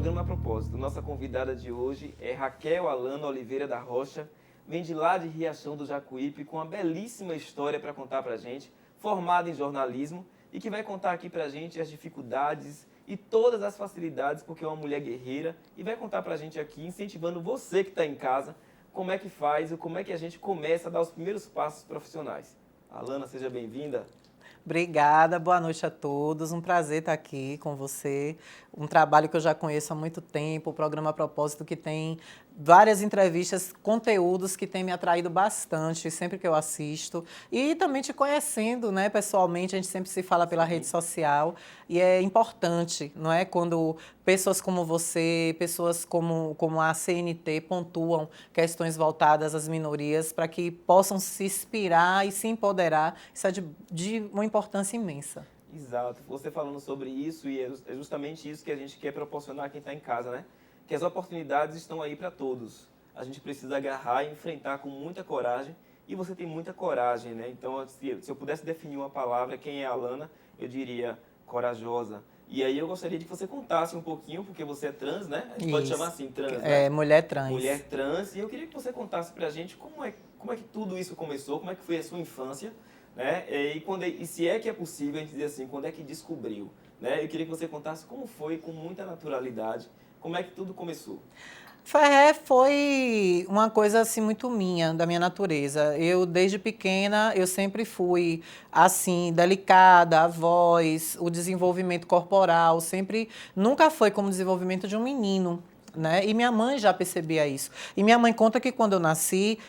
programa A Propósito. Nossa convidada de hoje é Raquel Alana Oliveira da Rocha, vem de lá de Riachão do Jacuípe com uma belíssima história para contar para a gente, formada em jornalismo e que vai contar aqui para a gente as dificuldades e todas as facilidades, porque é uma mulher guerreira e vai contar para a gente aqui, incentivando você que está em casa, como é que faz e como é que a gente começa a dar os primeiros passos profissionais. Alana, seja bem-vinda. Obrigada, boa noite a todos. Um prazer estar aqui com você. Um trabalho que eu já conheço há muito tempo, o programa A Propósito, que tem várias entrevistas, conteúdos que tem me atraído bastante sempre que eu assisto. E também te conhecendo, né, pessoalmente, a gente sempre se fala pela rede social e é importante, não é? Quando pessoas como você, pessoas como a CNT pontuam questões voltadas às minorias para que possam se inspirar e se empoderar. Isso é de uma importância imensa. Exato. Você falando sobre isso e é justamente isso que a gente quer proporcionar a quem está em casa, né? Que as oportunidades estão aí para todos. A gente precisa agarrar e enfrentar com muita coragem e você tem muita coragem, né? Então, se eu pudesse definir uma palavra, quem é a Alana, eu diria corajosa. E aí eu gostaria de que você contasse um pouquinho, porque você é trans, né? A gente pode chamar assim, trans, né? É, mulher trans. Mulher trans. E eu queria que você contasse pra gente como é que tudo isso começou, como é que foi a sua infância, né? E se é que é possível a gente dizer assim, quando é que descobriu, né? Eu queria que você contasse como foi, com muita naturalidade, como é que tudo começou. Foi uma coisa assim muito minha, da minha natureza. Eu, desde pequena, eu sempre fui assim, delicada, a voz, o desenvolvimento corporal, sempre, nunca foi como o desenvolvimento de um menino. Né? E minha mãe já percebia isso. E minha mãe conta que quando eu nasci,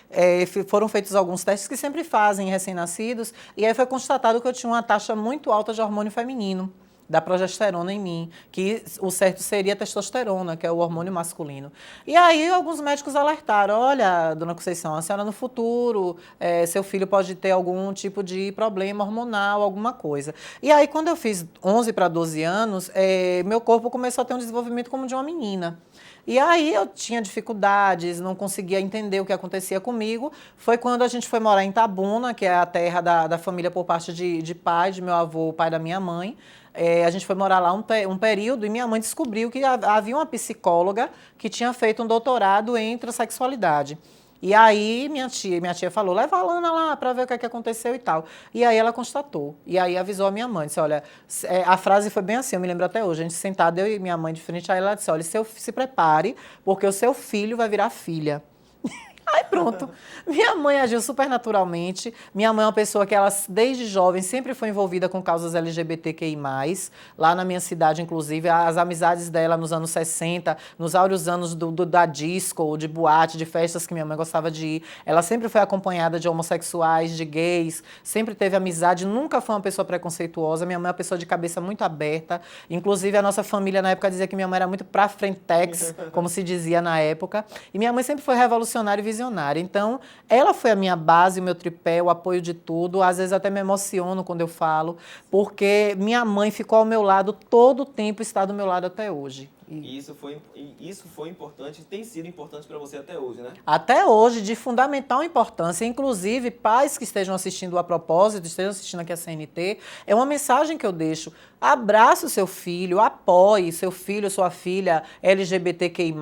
foram feitos alguns testes que sempre fazem em recém-nascidos, e aí foi constatado que eu tinha uma taxa muito alta de hormônio feminino, da progesterona em mim, que o certo seria a testosterona, que é o hormônio masculino. E aí alguns médicos alertaram, olha, dona Conceição, a senhora no futuro, seu filho pode ter algum tipo de problema hormonal, alguma coisa. E aí quando eu fiz 11 para 12 anos, meu corpo começou a ter um desenvolvimento como de uma menina. E aí eu tinha dificuldades, não conseguia entender o que acontecia comigo. Foi quando a gente foi morar em Itabuna, que é a terra da família por parte de pai, de meu avô, pai da minha mãe. A gente foi morar lá um período e minha mãe descobriu que havia uma psicóloga que tinha feito um doutorado em transexualidade. E aí minha tia falou, leva a Alana lá para ver o que é que aconteceu e tal. E aí ela constatou. E aí avisou a minha mãe, disse, olha, a frase foi bem assim, eu me lembro até hoje, a gente sentada, eu e minha mãe de frente, aí ela disse, olha, se prepare, porque o seu filho vai virar filha. Aí pronto, minha mãe agiu super naturalmente, minha mãe é uma pessoa que ela desde jovem sempre foi envolvida com causas LGBTQI+, lá na minha cidade inclusive, as amizades dela nos anos 60, nos áureos anos da disco, de boate, de festas que minha mãe gostava de ir, ela sempre foi acompanhada de homossexuais, de gays, sempre teve amizade, nunca foi uma pessoa preconceituosa, minha mãe é uma pessoa de cabeça muito aberta, inclusive a nossa família na época dizia que minha mãe era muito pra frentex, como se dizia na época, e minha mãe sempre foi revolucionária e visionária. Então, ela foi a minha base, o meu tripé, o apoio de tudo. Às vezes até me emociono quando eu falo, porque minha mãe ficou ao meu lado todo o tempo e está do meu lado até hoje. E isso foi importante, tem sido importante para você até hoje, né? Até hoje, de fundamental importância. Inclusive, pais que estejam assistindo a propósito, estejam assistindo aqui a CNT, é uma mensagem que eu deixo. Abrace o seu filho, apoie seu filho, sua filha LGBTQI+,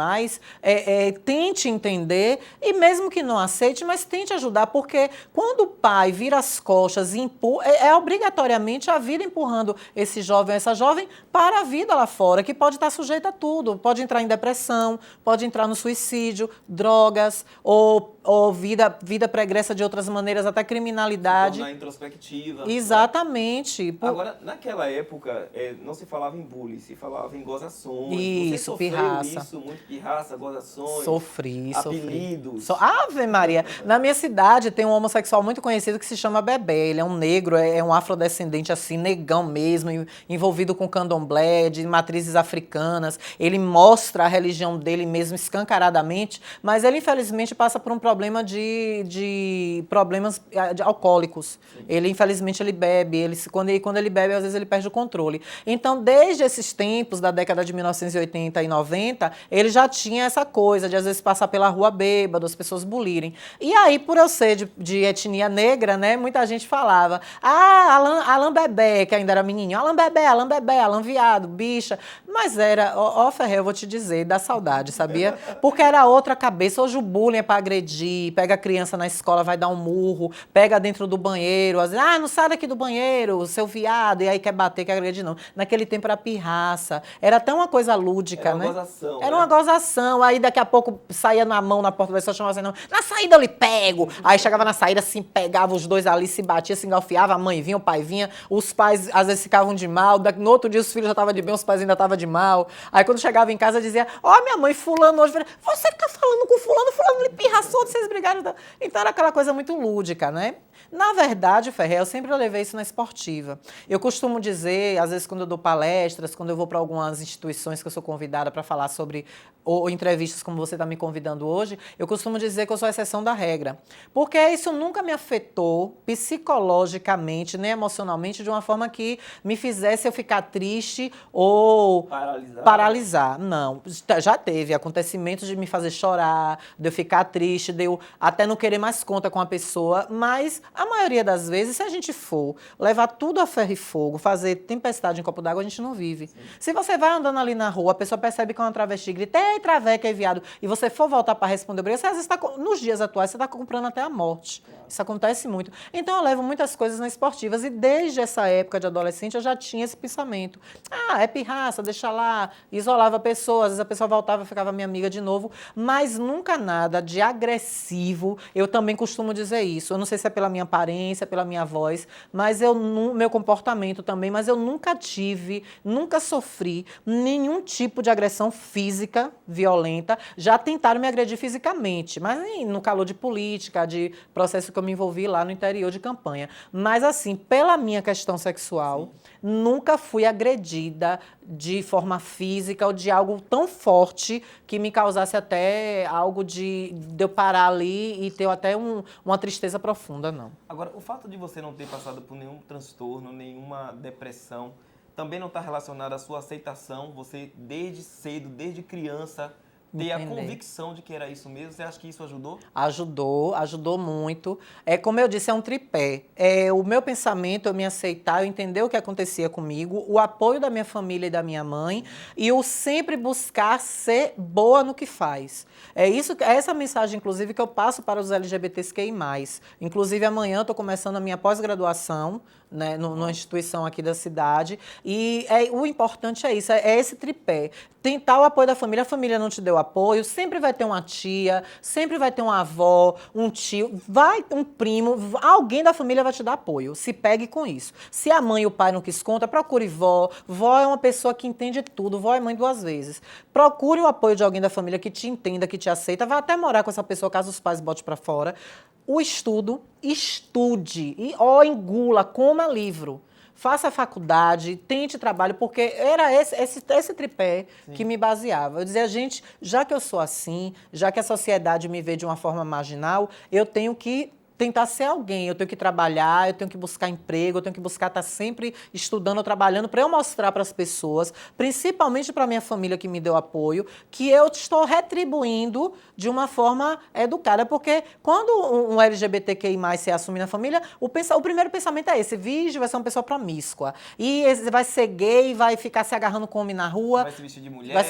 tente entender e mesmo que não aceite, mas tente ajudar, porque quando o pai vira as costas e empurra, obrigatoriamente a vida empurrando esse jovem, essa jovem para a vida lá fora, que pode estar sujeita a tudo, pode entrar em depressão, pode entrar no suicídio, drogas, ou vida pregressa de outras maneiras, até criminalidade. Se tornar introspectiva. Exatamente. Né? Agora, naquela época, não se falava em bullying, se falava em gozações. Isso, você sofreu pirraça. isso, muito pirraça, gozações. Sofri. Apelidos. Ave Maria. Na minha cidade tem um homossexual muito conhecido que se chama Bebé. Ele é um negro, é um afrodescendente assim, negão mesmo, envolvido com candomblé, de matrizes africanas. Ele mostra a religião dele mesmo escancaradamente, mas ele infelizmente passa por um problema de problemas alcoólicos. Sim. Ele infelizmente ele bebe, quando ele bebe às vezes ele perde o controle. Então desde esses tempos da década de 1980 e 90, ele já tinha essa coisa de às vezes passar pela rua bêbado, as pessoas bulirem. E aí por eu ser de etnia negra, né, muita gente falava, Alan Bebé, que ainda era menininho, Alan Bebé, Alan viado, bicha. Mas era, Ferrer, eu vou te dizer, dá saudade, sabia? Porque era outra cabeça. Hoje o bullying é pra agredir, pega a criança na escola, vai dar um murro, pega dentro do banheiro, não sai daqui do banheiro, seu viado, e aí quer bater, quer agredir, não. Naquele tempo era pirraça, era até uma coisa lúdica, era uma né? gozação, era né? uma gozação, aí daqui a pouco saía na mão na porta da pessoa, chamava assim, não, na saída eu lhe pego. Aí chegava na saída, assim, pegava os dois ali, se batia, se engalfiava, a mãe vinha, o pai vinha, os pais às vezes ficavam de mal, no outro dia os filhos já estavam de bem, os pais ainda estavam de mal. Aí quando chegava em casa dizia, minha mãe, fulano hoje, você fica falando com fulano lhe pirraçou, vocês brigaram. Então era aquela coisa muito lúdica, né? Na verdade, Ferrer, eu sempre levei isso na esportiva. Eu costumo dizer, às vezes quando eu dou palestras, quando eu vou para algumas instituições que eu sou convidada para falar sobre, ou entrevistas como você está me convidando hoje, eu costumo dizer que eu sou a exceção da regra. Porque isso nunca me afetou psicologicamente, nem emocionalmente, de uma forma que me fizesse eu ficar triste ou paralisar. Não. Já teve acontecimentos de me fazer chorar, de eu ficar triste, de eu até não querer mais conta com a pessoa, mas a maioria das vezes, se a gente for levar tudo a ferro e fogo, fazer tempestade em copo d'água, a gente não vive. Sim. Se você vai andando ali na rua, a pessoa percebe que é uma travesti, grita, ei, traveca, é viado, e você for voltar para responder, você às vezes nos dias atuais, você está comprando até a morte. Claro. Isso acontece muito. Então, eu levo muitas coisas nas esportivas, e desde essa época de adolescente, eu já tinha esse pensamento. É pirraça, deixa lá, isolava a pessoa, às vezes a pessoa voltava e ficava minha amiga de novo, mas nunca nada de agressivo. Eu também costumo dizer isso. Eu não sei se é pela minha aparência, pela minha voz, mas meu comportamento também, mas eu nunca sofri nenhum tipo de agressão física violenta. Já tentaram me agredir fisicamente, mas no calor de política, de processo que eu me envolvi lá no interior de campanha. Mas assim, pela minha questão sexual, nunca fui agredida de forma física ou de algo tão forte que me causasse até algo de eu parar ali e ter até uma tristeza profunda, não. Agora, o fato de você não ter passado por nenhum transtorno, nenhuma depressão, também não está relacionado à sua aceitação, você desde cedo, desde criança, ter a convicção de que era isso mesmo? Você acha que isso ajudou? Ajudou muito. Como eu disse, é um tripé. O meu pensamento, eu me aceitar, eu entender o que acontecia comigo, o apoio da minha família e da minha mãe, e o sempre buscar ser boa no que faz. É essa mensagem, inclusive, que eu passo para os LGBTQI+. Inclusive, amanhã eu estou começando a minha pós-graduação, né, numa instituição aqui da cidade, e o importante é isso, é esse tripé. Tentar o apoio da família, a família não te deu apoio, sempre vai ter uma tia, sempre vai ter uma avó, um tio, um primo, alguém da família vai te dar apoio, se pegue com isso. Se a mãe e o pai não quis conta, procure vó, vó é uma pessoa que entende tudo, vó é mãe 2 vezes. Procure o apoio de alguém da família que te entenda, que te aceita, vai até morar com essa pessoa caso os pais botem para fora. O estude, engula, coma livro. Faça faculdade, tente trabalho, porque era esse tripé que me baseava. Eu dizia, gente, já que eu sou assim, já que a sociedade me vê de uma forma marginal, eu tenho que tentar ser alguém, eu tenho que trabalhar, eu tenho que buscar emprego, eu tenho que buscar estar sempre estudando ou trabalhando para eu mostrar para as pessoas, principalmente para a minha família que me deu apoio, que eu estou retribuindo de uma forma educada, porque quando um LGBTQI+, se assume na família, o primeiro pensamento é esse, vai ser uma pessoa promíscua, e vai ser gay, vai ficar se agarrando com homem na rua, vai se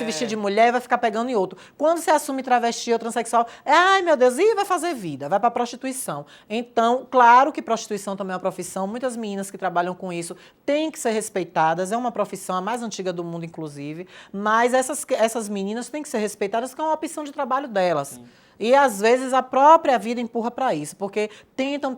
vestir de mulher, vai ficar pegando em outro. Quando se assume travesti ou transexual, ai meu Deus, vai fazer vida, vai para a prostituição. Então, claro que prostituição também é uma profissão, muitas meninas que trabalham com isso têm que ser respeitadas, é uma profissão a mais antiga do mundo, inclusive, mas essas meninas têm que ser respeitadas porque é uma opção de trabalho delas. Sim. E, às vezes, a própria vida empurra para isso, porque tentam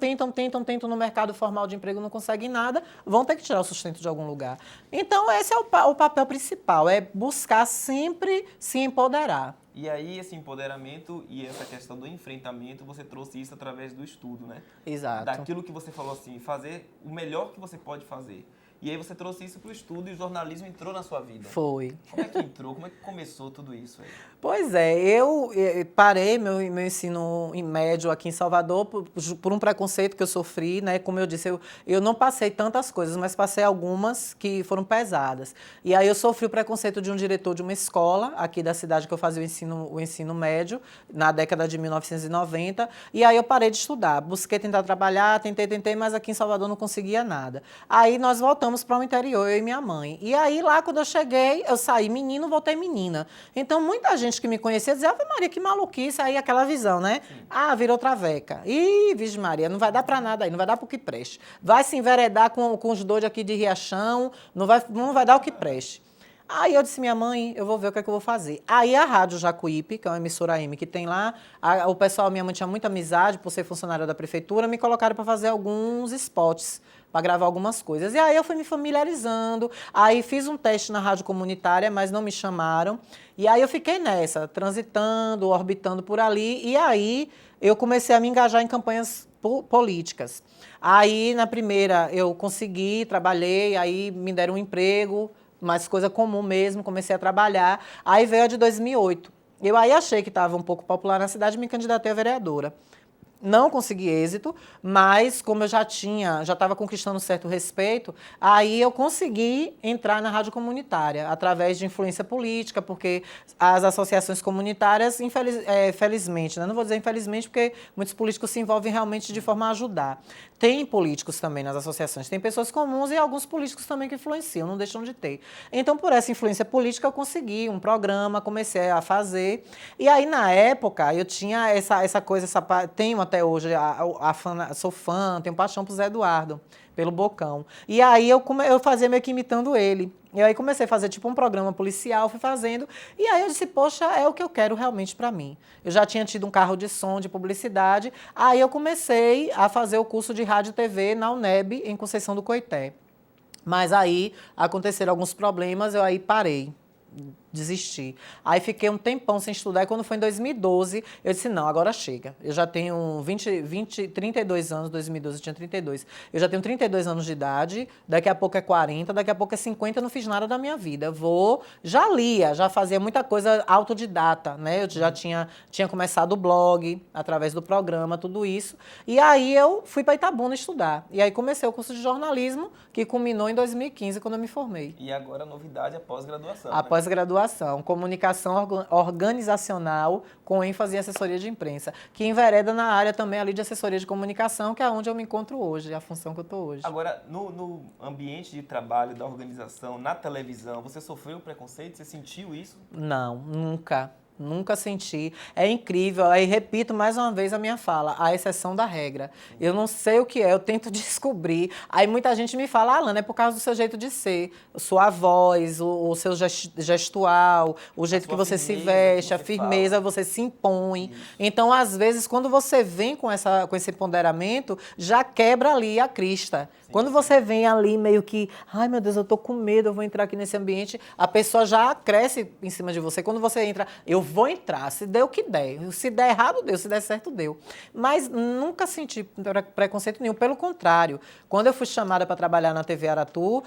no mercado formal de emprego, não conseguem nada, vão ter que tirar o sustento de algum lugar. Então, esse é o papel principal, é buscar sempre se empoderar. E aí, esse empoderamento e essa questão do enfrentamento, você trouxe isso através do estudo, né? Exato. Daquilo que você falou assim, fazer o melhor que você pode fazer. E aí você trouxe isso para o estudo e o jornalismo entrou na sua vida. Foi. Como é que entrou? Como é que começou tudo isso aí? Pois é, eu parei meu ensino médio aqui em Salvador por um preconceito que eu sofri, né? Como eu disse, eu não passei tantas coisas, mas passei algumas que foram pesadas. E aí eu sofri o preconceito de um diretor de uma escola aqui da cidade que eu fazia o ensino médio, na década de 1990, e aí eu parei de estudar. Busquei tentar trabalhar, tentei, mas aqui em Salvador não conseguia nada. Aí nós voltamos fomos para o interior, eu e minha mãe. E aí, lá, quando eu cheguei, eu saí menino, voltei menina. Então, muita gente que me conhecia dizia, Ave Maria, que maluquice, aí aquela visão, né? Ah, virou traveca. Ih, Virgem Maria, não vai dar para nada aí, não vai dar para o que preste. Vai se enveredar com os doidos aqui de Riachão, não vai dar o que preste. Aí eu disse, minha mãe, eu vou ver o que é que eu vou fazer. Aí a Rádio Jacuípe, que é uma emissora AM que tem lá, o pessoal, minha mãe tinha muita amizade por ser funcionária da prefeitura, me colocaram para fazer alguns spots, para gravar algumas coisas. E aí eu fui me familiarizando, aí fiz um teste na rádio comunitária, mas não me chamaram. E aí eu fiquei nessa, transitando, orbitando por ali, e aí eu comecei a me engajar em campanhas políticas. Aí na primeira eu consegui, trabalhei, aí me deram um emprego, mas coisa comum mesmo, comecei a trabalhar. Aí veio a de 2008. Eu aí achei que estava um pouco popular na cidade e me candidatei a vereadora. Não consegui êxito, mas como eu já estava conquistando um certo respeito, aí eu consegui entrar na rádio comunitária, através de influência política, porque as associações comunitárias, felizmente, né? Não vou dizer infelizmente, porque muitos políticos se envolvem realmente de forma a ajudar. Tem políticos também nas associações, tem pessoas comuns e alguns políticos também que influenciam, não deixam de ter. Então, por essa influência política, eu consegui um programa, comecei a fazer. E aí, na época, eu tinha essa coisa, tenho até hoje, sou fã, tenho paixão por Zé Eduardo, pelo Bocão. E aí eu fazia meio que imitando ele. E aí comecei a fazer tipo um programa policial, fui fazendo. E aí eu disse, poxa, é o que eu quero realmente para mim. Eu já tinha tido um carro de som, de publicidade. Aí eu comecei a fazer o curso de rádio e TV na UNEB, em Conceição do Coité. Mas aí aconteceram alguns problemas, eu aí parei. Desisti. Aí fiquei um tempão sem estudar e quando foi em 2012, eu disse, não, agora chega. Eu já tenho 32 anos, 2012 eu tinha 32. Eu já tenho 32 anos de idade, daqui a pouco é 40, daqui a pouco é 50, eu não fiz nada da minha vida. Já lia, já fazia muita coisa autodidata, né? Eu já tinha começado o blog, através do programa, tudo isso. E aí eu fui para Itabuna estudar. E aí comecei o curso de jornalismo, que culminou em 2015, quando eu me formei. E agora a novidade é a pós-graduação, A pós-graduação, comunicação organizacional com ênfase em assessoria de imprensa, que envereda na área também ali de assessoria de comunicação, que é onde eu me encontro hoje, a função que eu estou hoje. Agora, no ambiente de trabalho da organização, na televisão, você sofreu preconceito? Você sentiu isso? Não, nunca. Nunca senti. É incrível. Aí repito mais uma vez a minha fala, a exceção da regra. Eu não sei o que é, eu tento descobrir. Aí muita gente me fala, Alana, é por causa do seu jeito de ser, sua voz, o seu gestual, o jeito que você se veste, a firmeza, você se impõe. Isso. Então, às vezes, quando você vem com esse ponderamento, já quebra ali a crista. Quando você vem ali meio que, ai meu Deus, eu tô com medo, eu vou entrar aqui nesse ambiente, a pessoa já cresce em cima de você. Quando você entra, eu vou entrar, se der o que der. Se der errado, deu, se der certo, deu. Mas nunca senti preconceito nenhum, pelo contrário. Quando eu fui chamada para trabalhar na TV Aratu,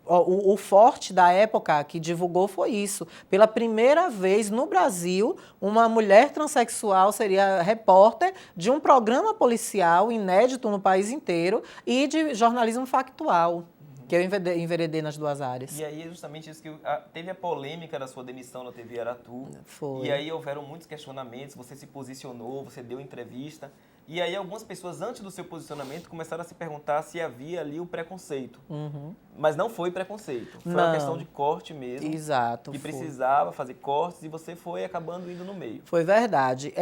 o forte da época que divulgou foi isso. Pela primeira vez no Brasil, uma mulher transexual seria repórter de um programa policial inédito no país inteiro, e de jornalismo factual, que eu enveredei nas duas áreas. E aí é justamente isso que teve a polêmica da sua demissão na TV Aratu. Foi. E aí houveram muitos questionamentos, você se posicionou, você deu entrevista. E aí algumas pessoas, antes do seu posicionamento, começaram a se perguntar se havia ali o preconceito. Uhum. Mas não foi preconceito. Foi uma questão de corte mesmo. Exato. Que precisava fazer cortes e você foi acabando indo no meio. Foi verdade.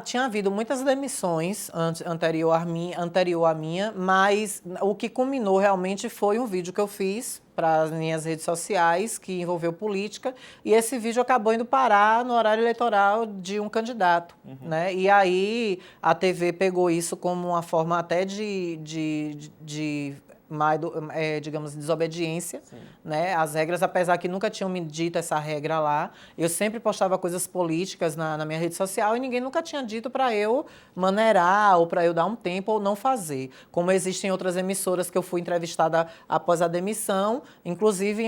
Tinha havido muitas demissões anterior à minha, mas o que culminou realmente foi um vídeo que eu fiz para as minhas redes sociais, que envolveu política, e esse vídeo acabou indo parar no horário eleitoral de um candidato, né? E aí a TV pegou isso como uma forma até de digamos, desobediência, né? As regras, apesar que nunca tinham me dito essa regra lá, eu sempre postava coisas políticas na minha rede social e ninguém nunca tinha dito para eu maneirar ou para eu dar um tempo ou não fazer. Como existem outras emissoras que eu fui entrevistada após a demissão, inclusive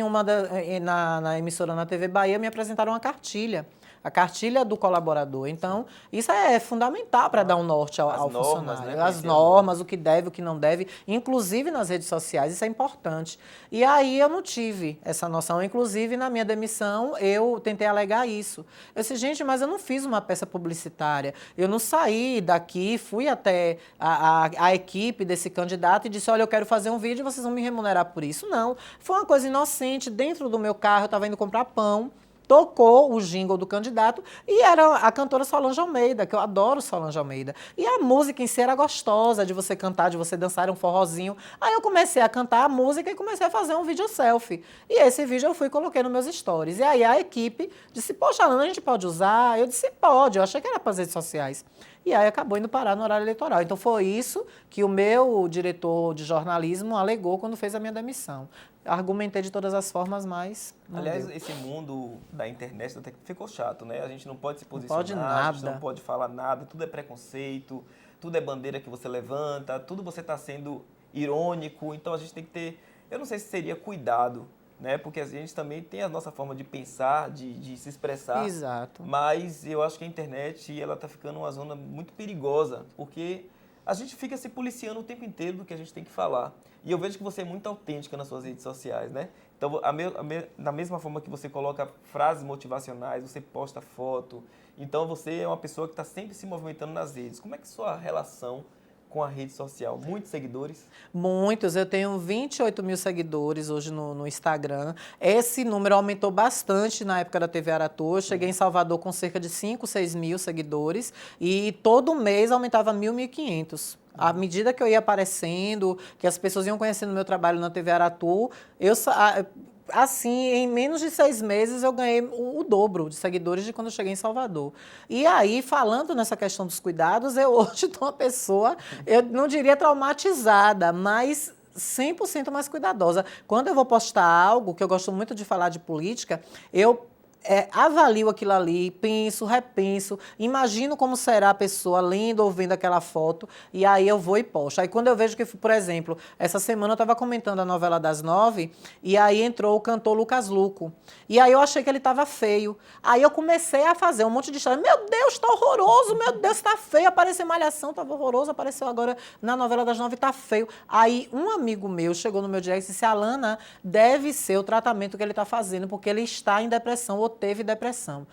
na emissora na TV Bahia me apresentaram uma cartilha. a cartilha do colaborador. Então, isso é fundamental para dar um norte ao normas, funcionário. né? As normas, o que deve, o que não deve, inclusive nas redes sociais, isso é importante. E aí eu não tive essa noção. Inclusive, na minha demissão, eu tentei alegar isso. Eu disse, gente, mas eu não fiz uma peça publicitária. Eu não saí daqui, fui até a equipe desse candidato e disse, olha, eu quero fazer um vídeo e vocês vão me remunerar por isso. Não. Foi uma coisa inocente. Dentro do meu carro, eu estava indo comprar pão. Tocou o jingle do candidato e era a cantora Solange Almeida, que eu adoro Solange Almeida. E a música em si era gostosa, de você cantar, de você dançar, era um forrozinho. Aí eu comecei a cantar a música e comecei a fazer um vídeo selfie. E esse vídeo eu fui e coloquei nos meus stories. E aí a equipe disse, poxa, Alana, a gente pode usar? Eu disse, pode, eu achei que era para as redes sociais. E aí acabou indo parar no horário eleitoral. Então foi isso que o meu diretor de jornalismo alegou quando fez a minha demissão. Argumentei de todas as formas, mas não Aliás, deu. esse mundo da internet até que ficou chato, né? A gente não pode se posicionar, Não pode a gente nada. não pode falar nada, tudo é preconceito, tudo é bandeira que você levanta, tudo você está sendo irônico, então a gente tem que ter, eu não sei se seria cuidado, né? Porque a gente também tem a nossa forma de pensar, de se expressar. Exato. Mas eu acho que a internet, ela está ficando uma zona muito perigosa, porque a gente fica se policiando o tempo inteiro do que a gente tem que falar. E eu vejo que você é muito autêntica nas suas redes sociais, né? Então, da mesma forma que você coloca frases motivacionais, você posta foto. Então, você é uma pessoa que está sempre se movimentando nas redes. Como é que é a sua relação com a rede social? Muitos seguidores? Muitos. Eu tenho 28 mil seguidores hoje no Instagram. Esse número aumentou bastante na época da TV Aratu. Eu cheguei em Salvador com cerca de 5, 6 mil seguidores. E todo mês aumentava 1.000, 1.500. À medida que eu ia aparecendo, que as pessoas iam conhecendo o meu trabalho na TV Aratu, assim, em menos de 6 meses, eu ganhei o dobro de seguidores de quando eu cheguei em Salvador. E aí, falando nessa questão dos cuidados, eu hoje estou uma pessoa, eu não diria traumatizada, mas 100% mais cuidadosa. Quando eu vou postar algo, que eu gosto muito de falar de política, eu avalio aquilo ali, penso, repenso, imagino como será a pessoa lendo ou vendo aquela foto, e aí eu vou e posto. Aí quando eu vejo que, por exemplo, essa semana eu estava comentando a novela das 9, e aí entrou o cantor Lucas Luco. E aí eu achei que ele estava feio. Aí eu comecei a fazer um monte de história. Meu Deus, está horroroso, meu Deus, está feio. Apareceu Malhação, estava horroroso, apareceu agora na novela das 9, está feio. Aí um amigo meu chegou no meu direct e disse, Alana, deve ser o tratamento que ele está fazendo, porque ele está em depressão ou teve depressão.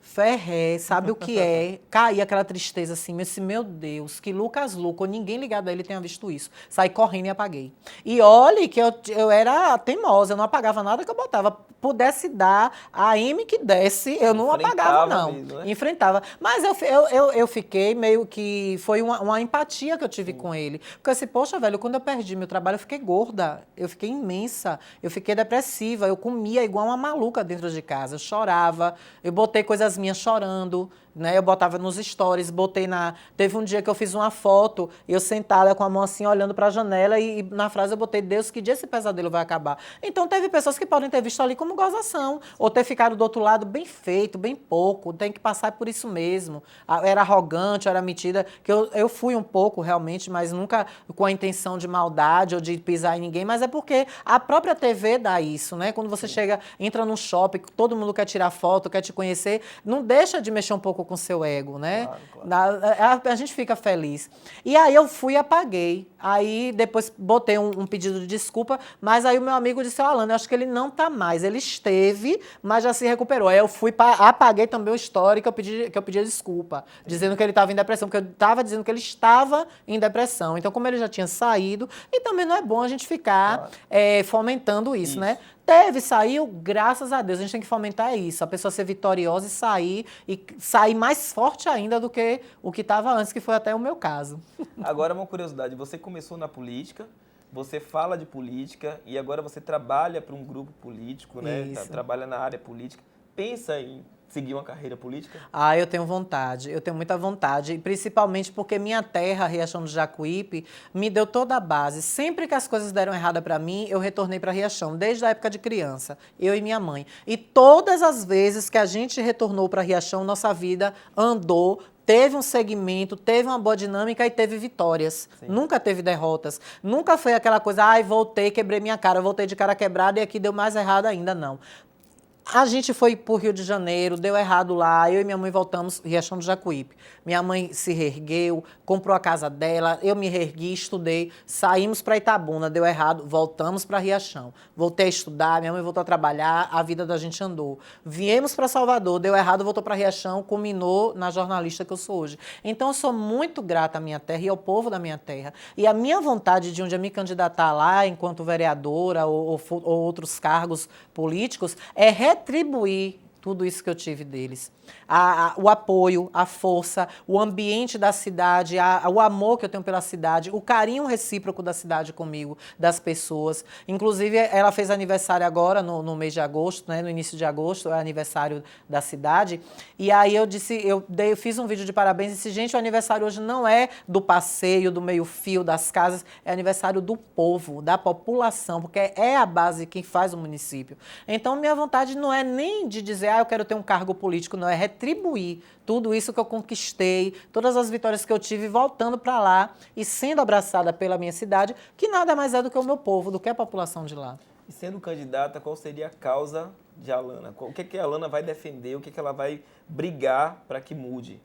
Ferré, sabe o que é? Caí aquela tristeza assim, meu Deus, que Lucas Luco, ninguém ligado a ele tenha visto isso. Saí correndo e apaguei. E olhe que eu era teimosa, eu não apagava nada que eu botava. Pudesse dar, a M que desse, eu não apagava, não. Mesmo, né? Enfrentava. Mas eu fiquei meio que, foi uma empatia que eu tive com ele. Porque assim, poxa, velho, quando eu perdi meu trabalho, eu fiquei gorda, eu fiquei imensa, eu fiquei depressiva, eu comia igual uma maluca dentro de casa, eu chorava, eu botei coisas minhas chorando, né? Eu botava nos stories, teve um dia que eu fiz uma foto, eu sentada com a mão assim, olhando para a janela e na frase eu botei, Deus, que dia esse pesadelo vai acabar? Então teve pessoas que podem ter visto ali como gozação, ou ter ficado do outro lado bem feito, bem pouco, tem que passar por isso mesmo. Era arrogante, era metida, que eu fui um pouco realmente, mas nunca com a intenção de maldade ou de pisar em ninguém, mas é porque a própria TV dá isso, né? Quando você entra num shopping, todo mundo quer tirar foto, quer te conhecer, não deixa de mexer um pouco com o seu ego, né? Claro. A gente fica feliz. E aí eu fui e apaguei. Aí depois botei um pedido de desculpa, mas aí o meu amigo disse, Alana, eu acho que ele não tá mais. Ele esteve, mas já se recuperou. Aí eu fui, apaguei também o story que eu pedi desculpa, dizendo que ele estava em depressão, porque eu estava dizendo que ele estava em depressão. Então, como ele já tinha saído, e também não é bom a gente ficar fomentando isso, né? Saiu, graças a Deus. A gente tem que fomentar isso. A pessoa ser vitoriosa e sair mais forte ainda do que o que estava antes, que foi até o meu caso. Agora, uma curiosidade. Você começou na política, você fala de política e agora você trabalha para um grupo político, né? Trabalha na área política. Pensa em seguir uma carreira política? Eu tenho vontade, eu tenho muita vontade, e principalmente porque minha terra, Riachão do Jacuípe, me deu toda a base. Sempre que as coisas deram errada para mim, eu retornei para Riachão, desde a época de criança, eu e minha mãe. E todas as vezes que a gente retornou para Riachão, nossa vida andou, teve um segmento, teve uma boa dinâmica e teve vitórias. Sim. Nunca teve derrotas. Nunca foi aquela coisa, voltei, quebrei minha cara, voltei de cara quebrada e aqui deu mais errado ainda, não. A gente foi para o Rio de Janeiro, deu errado lá, eu e minha mãe voltamos, Riachão do Jacuípe. Minha mãe se reergueu, comprou a casa dela, eu me reergui, estudei, saímos para Itabuna, deu errado, voltamos para Riachão. Voltei a estudar, minha mãe voltou a trabalhar, a vida da gente andou. Viemos para Salvador, deu errado, voltou para Riachão, culminou na jornalista que eu sou hoje. Então eu sou muito grata à minha terra e ao povo da minha terra. E a minha vontade de um dia me candidatar lá, enquanto vereadora ou outros cargos políticos, é retribuir tudo isso que eu tive deles. O apoio, a força, o ambiente da cidade, o amor que eu tenho pela cidade, o carinho recíproco da cidade comigo, das pessoas. Inclusive, ela fez aniversário agora, no mês de agosto, né, no início de agosto, é aniversário da cidade. E aí eu fiz um vídeo de parabéns e disse, gente, o aniversário hoje não é do passeio, do meio-fio, das casas, é aniversário do povo, da população, porque é a base quem faz o município. Então, minha vontade não é nem de dizer, eu quero ter um cargo político, não, é retribuir tudo isso que eu conquistei, todas as vitórias que eu tive, voltando para lá e sendo abraçada pela minha cidade, que nada mais é do que o meu povo, do que a população de lá. E sendo candidata, qual seria a causa de Alana? O que a Alana vai defender, o que ela vai brigar para que mude?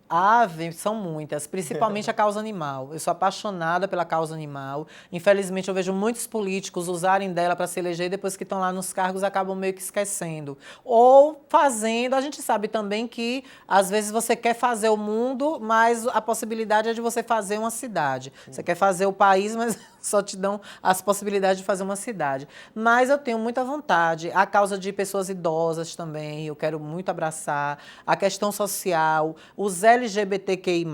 São muitas, principalmente a causa animal. Eu sou apaixonada pela causa animal. Infelizmente, eu vejo muitos políticos usarem dela para se eleger e depois que estão lá nos cargos acabam meio que esquecendo. Ou fazendo, a gente sabe também que às vezes você quer fazer o mundo, mas a possibilidade é de você fazer uma cidade. Você quer fazer o país, mas só te dão as possibilidades de fazer uma cidade. Mas eu tenho muita vontade. A causa de pessoas idosas também, eu quero muito abraçar. A questão social, os LGBTQI+,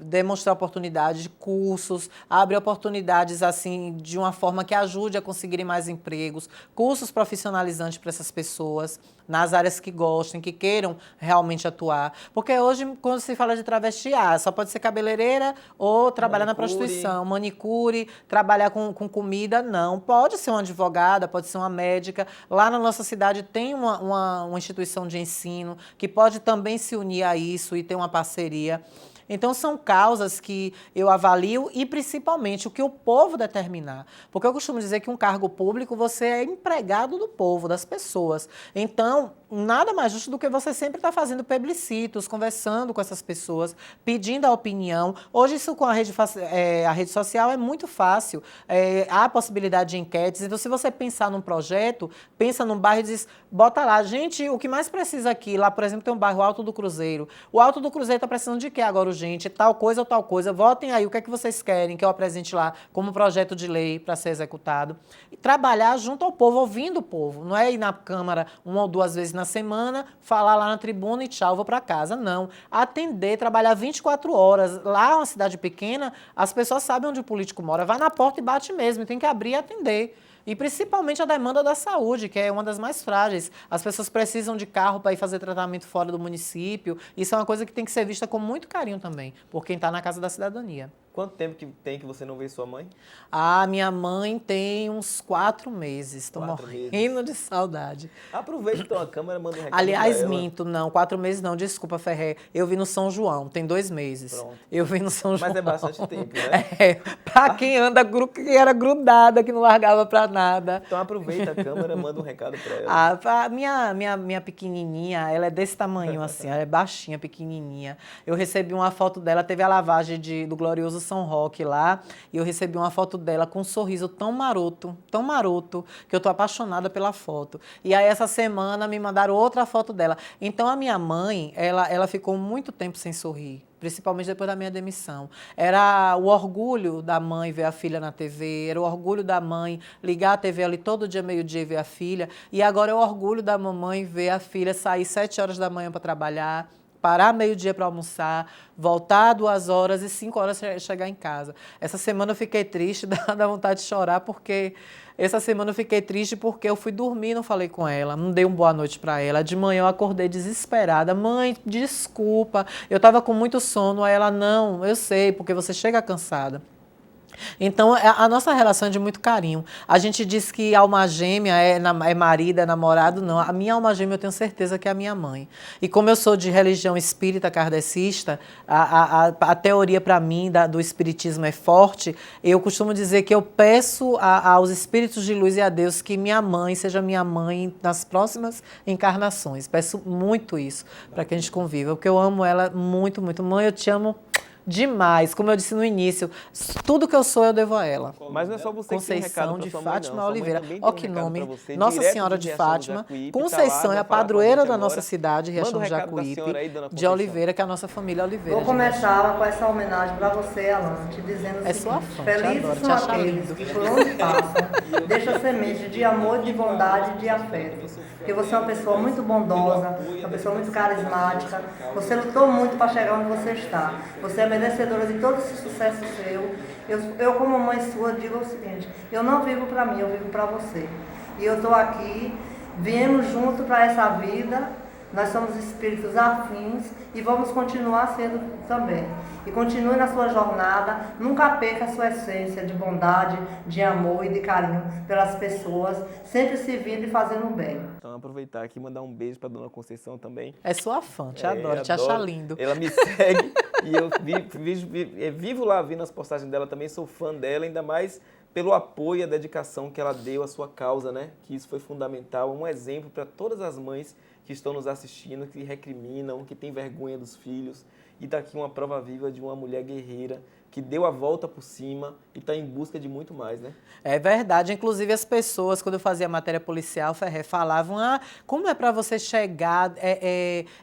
demonstrar oportunidades de cursos, abre oportunidades assim de uma forma que ajude a conseguirem mais empregos, cursos profissionalizantes para essas pessoas, nas áreas que gostem, que queiram realmente atuar. Porque hoje, quando se fala de travesti, só pode ser cabeleireira ou trabalhar na prostituição, manicure, trabalhar com comida, não. Pode ser uma advogada, pode ser uma médica. Lá na nossa cidade tem uma instituição de ensino que pode também se unir a isso e ter uma parceria. Então, são causas que eu avalio e, principalmente, o que o povo determinar. Porque eu costumo dizer que um cargo público, você é empregado do povo, das pessoas. Então, nada mais justo do que você sempre estar fazendo plebiscitos, conversando com essas pessoas, pedindo a opinião. Hoje, isso com a rede social é muito fácil. Há a possibilidade de enquetes. Então, se você pensar num projeto, pensa num bairro e diz, bota lá, gente, o que mais precisa aqui? Lá, por exemplo, tem um bairro Alto do Cruzeiro. O Alto do Cruzeiro está precisando de quê agora, gente? Tal coisa ou tal coisa. Votem aí, o que é que vocês querem que eu apresente lá como projeto de lei para ser executado. E trabalhar junto ao povo, ouvindo o povo. Não é ir na Câmara 1 ou 2 vezes na semana, falar lá na tribuna e tchau, vou para casa. Não. Atender, trabalhar 24 horas. Lá é uma cidade pequena, as pessoas sabem onde o político mora. Vai na porta e bate mesmo, tem que abrir e atender. E principalmente a demanda da saúde, que é uma das mais frágeis. As pessoas precisam de carro para ir fazer tratamento fora do município. Isso é uma coisa que tem que ser vista com muito carinho também, por quem está na Casa da Cidadania. Quanto tempo que tem que você não vê sua mãe? Minha mãe tem uns 4 meses. Estou morrendo de saudade. Aproveita então a câmera, manda um recado. Aliás, minto, não. 4 meses não, desculpa, Ferré. Eu vim no São João, tem 2 meses. Pronto. Eu vim no São João. Mas é bastante tempo, né? Pra quem que era grudada, que não largava pra nada. Então aproveita a câmera, manda um recado pra ela. A minha pequenininha, ela é desse tamanho assim, ela é baixinha, pequenininha. Eu recebi uma foto dela, teve a lavagem do glorioso São Roque lá, e eu recebi uma foto dela com um sorriso tão maroto, que eu tô apaixonada pela foto. E aí essa semana me mandaram outra foto dela. Então a minha mãe, ela ficou muito tempo sem sorrir, principalmente depois da minha demissão. Era o orgulho da mãe ver a filha na TV, era o orgulho da mãe ligar a TV ali todo dia, meio-dia, e ver a filha. E agora é o orgulho da mamãe ver a filha sair 7 horas da manhã para trabalhar, parar meio-dia para almoçar, voltar 2 horas e 5 horas chegar em casa. Essa semana eu fiquei triste, dá vontade de chorar, porque eu fui dormir, não falei com ela, não dei uma boa noite para ela. De manhã eu acordei desesperada. Mãe, desculpa, eu estava com muito sono. Aí ela, não, eu sei, porque você chega cansada. Então, a nossa relação é de muito carinho. A gente diz que alma gêmea é marido, é namorado, não. A minha alma gêmea eu tenho certeza que é a minha mãe. E como eu sou de religião espírita kardecista, a teoria para mim do espiritismo é forte, eu costumo dizer que eu peço aos espíritos de luz e a Deus que minha mãe seja minha mãe nas próximas encarnações. Peço muito isso para que a gente conviva, porque eu amo ela muito, muito. Mãe, eu te amo demais. Como eu disse no início, tudo que eu sou eu devo a ela. Mas não é só você que tem recado Conceição pra de sua mãe, Fátima não. Sua mãe Oliveira. também tem Ó um que recado nome. pra você, Nossa direto Senhora de Riachão do Fátima. Jacuípe, tá lá, Conceição é vai a falar com padroeira gente da agora. nossa cidade, Manda Riachão o do recado da Jacuípe. senhora aí, dona De Conceição. Oliveira, que é a nossa família Oliveira. Vou começar com essa homenagem para você, Alan, te dizendo o É sua seguinte: fã, te felizes adoro, são te acho aqueles lindo. que por onde passam deixam semente de amor, de bondade e de afeto. Porque você é uma pessoa muito bondosa, uma pessoa muito carismática, você lutou muito para chegar onde você está. Você é merecedora de todo esse sucesso seu. Eu como mãe sua, digo o seguinte: eu não vivo para mim, eu vivo para você. E eu estou aqui, viemos junto para essa vida, nós somos espíritos afins e vamos continuar sendo também. E continue na sua jornada, nunca perca a sua essência de bondade, de amor e de carinho pelas pessoas, sempre servindo e fazendo o bem. Então, aproveitar aqui e mandar um beijo pra dona Conceição também. É sua fã, te adoro, te acha lindo. Ela me segue e eu vivo lá vendo as postagens dela também, sou fã dela, ainda mais pelo apoio e a dedicação que ela deu à sua causa, né? Que isso foi fundamental, um exemplo para todas as mães que estão nos assistindo, que recriminam, que têm vergonha dos filhos. E está aqui uma prova viva de uma mulher guerreira que deu a volta por cima e está em busca de muito mais, né? É verdade. Inclusive, as pessoas, quando eu fazia matéria policial, Ferré, falavam, como é para você chegar,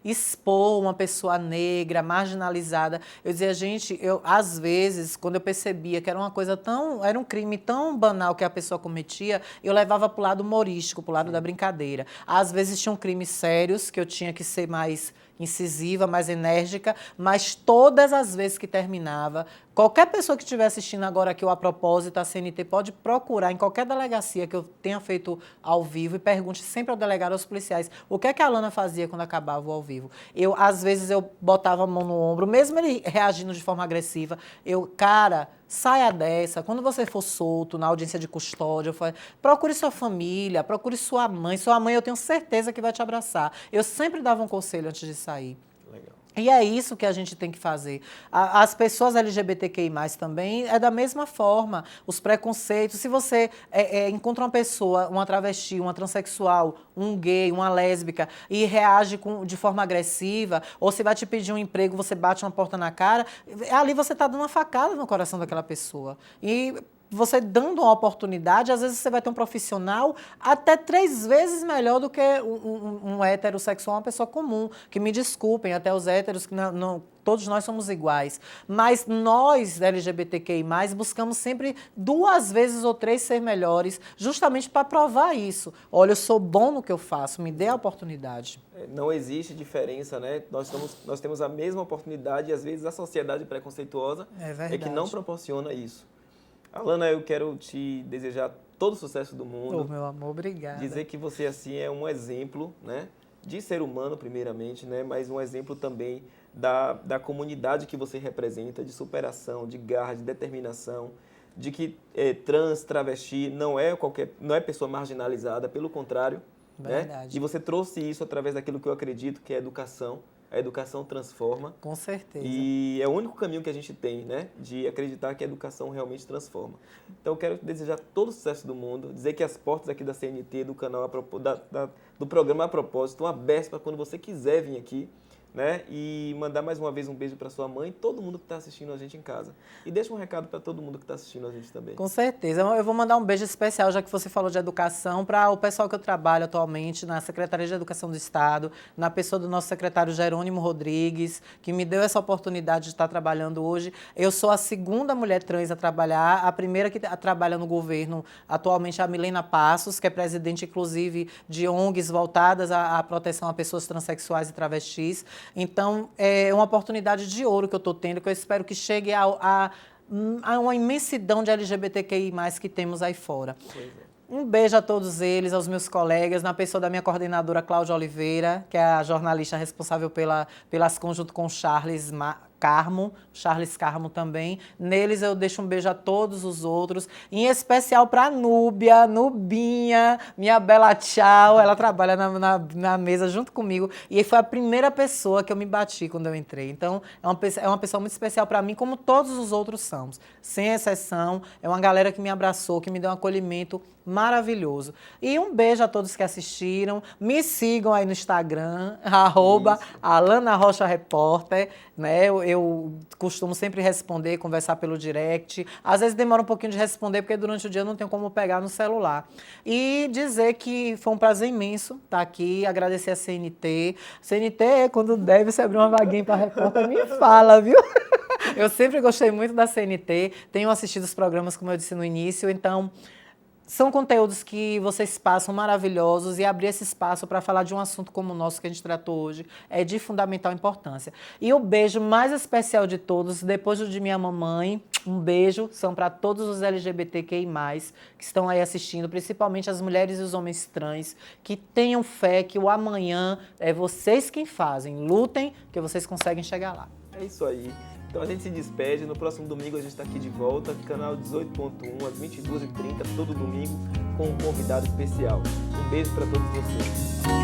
expor uma pessoa negra, marginalizada. Eu dizia, gente, às vezes, quando eu percebia que era uma coisa era um crime tão banal que a pessoa cometia, eu levava para o lado humorístico, para o lado da brincadeira. Às vezes, tinham crimes sérios, que eu tinha que ser mais incisiva, mais enérgica, mas todas as vezes que terminava, qualquer pessoa que estiver assistindo agora aqui, ou a propósito, a CNT pode procurar em qualquer delegacia que eu tenha feito ao vivo e pergunte sempre ao delegado, aos policiais, o que é que a Alana fazia quando acabava o ao vivo. Às vezes, eu botava a mão no ombro, mesmo ele reagindo de forma agressiva, cara, saia dessa, quando você for solto na audiência de custódia, eu falei, procure sua família, procure sua mãe eu tenho certeza que vai te abraçar. Eu sempre dava um conselho antes de sair. Legal. E é isso que a gente tem que fazer. As pessoas LGBTQI+, também, é da mesma forma. Os preconceitos. Se você encontra uma pessoa, uma travesti, uma transexual, um gay, uma lésbica, e reage de forma agressiva, ou se vai te pedir um emprego, você bate uma porta na cara, ali você está dando uma facada no coração daquela pessoa. E você dando uma oportunidade, às vezes você vai ter um profissional até 3 vezes melhor do que um heterossexual, uma pessoa comum. Que me desculpem, até os héteros, que todos nós somos iguais. Mas nós, LGBTQI+, buscamos sempre 2 vezes ou 3 ser melhores, justamente para provar isso. Olha, eu sou bom no que eu faço, me dê a oportunidade. Não existe diferença, né? Nós temos a mesma oportunidade e, às vezes, a sociedade preconceituosa é que não proporciona isso. Alana, eu quero te desejar todo o sucesso do mundo. Meu amor, obrigada. Dizer que você, assim, é um exemplo, né, de ser humano, primeiramente, né, mas um exemplo também da comunidade que você representa, de superação, de garra, de determinação, de que trans, travesti não é pessoa marginalizada, pelo contrário. Verdade. Né? E você trouxe isso através daquilo que eu acredito que é a educação. A educação transforma. Com certeza. E é o único caminho que a gente tem, né? De acreditar que a educação realmente transforma. Então, eu quero desejar todo o sucesso do mundo, dizer que as portas aqui da CNT, do canal, do programa A Propósito, estão abertas para quando você quiser vir aqui, né? E mandar mais uma vez um beijo para sua mãe e todo mundo que está assistindo a gente em casa. E deixa um recado para todo mundo que está assistindo a gente também. Com certeza. Eu vou mandar um beijo especial, já que você falou de educação, para o pessoal que eu trabalho atualmente na Secretaria de Educação do Estado, na pessoa do nosso secretário Jerônimo Rodrigues, que me deu essa oportunidade de estar trabalhando hoje. Eu sou a 2ª mulher trans a trabalhar, a primeira que trabalha no governo atualmente é a Milena Passos, que é presidente, inclusive, de ONGs voltadas à proteção a pessoas transexuais e travestis. Então, é uma oportunidade de ouro que eu estou tendo, que eu espero que chegue a uma imensidão de LGBTQI+, que temos aí fora. Um beijo a todos eles, aos meus colegas, na pessoa da minha coordenadora Cláudia Oliveira, que é a jornalista responsável pelas junto com o Charles Carmo, Charles Carmo também. Neles eu deixo um beijo a todos os outros, em especial para Núbia, Nubinha, minha bela tchau. Ela trabalha na mesa junto comigo e foi a primeira pessoa que eu me bati quando eu entrei. Então, é uma pessoa muito especial para mim, como todos os outros são, sem exceção. É uma galera que me abraçou, que me deu um acolhimento maravilhoso. E um beijo a todos que assistiram. Me sigam aí no Instagram, @AlanaRochaRepórter, né? Eu costumo sempre responder, conversar pelo direct. Às vezes demora um pouquinho de responder, porque durante o dia eu não tenho como pegar no celular. E dizer que foi um prazer imenso estar aqui, agradecer a CNT. CNT, quando deve se abrir uma vaguinha para repórter, me fala, viu? Eu sempre gostei muito da CNT, tenho assistido os programas, como eu disse no início, então são conteúdos que vocês passam maravilhosos, e abrir esse espaço para falar de um assunto como o nosso que a gente tratou hoje é de fundamental importância. E o beijo mais especial de todos, depois do de minha mamãe, um beijo, são para todos os LGBTQI+, que estão aí assistindo, principalmente as mulheres e os homens trans, que tenham fé que o amanhã é vocês quem fazem. Lutem, que vocês conseguem chegar lá. É isso aí. Então a gente se despede. No próximo domingo a gente está aqui de volta, canal 18.1, às 22h30, todo domingo, com um convidado especial. Um beijo para todos vocês.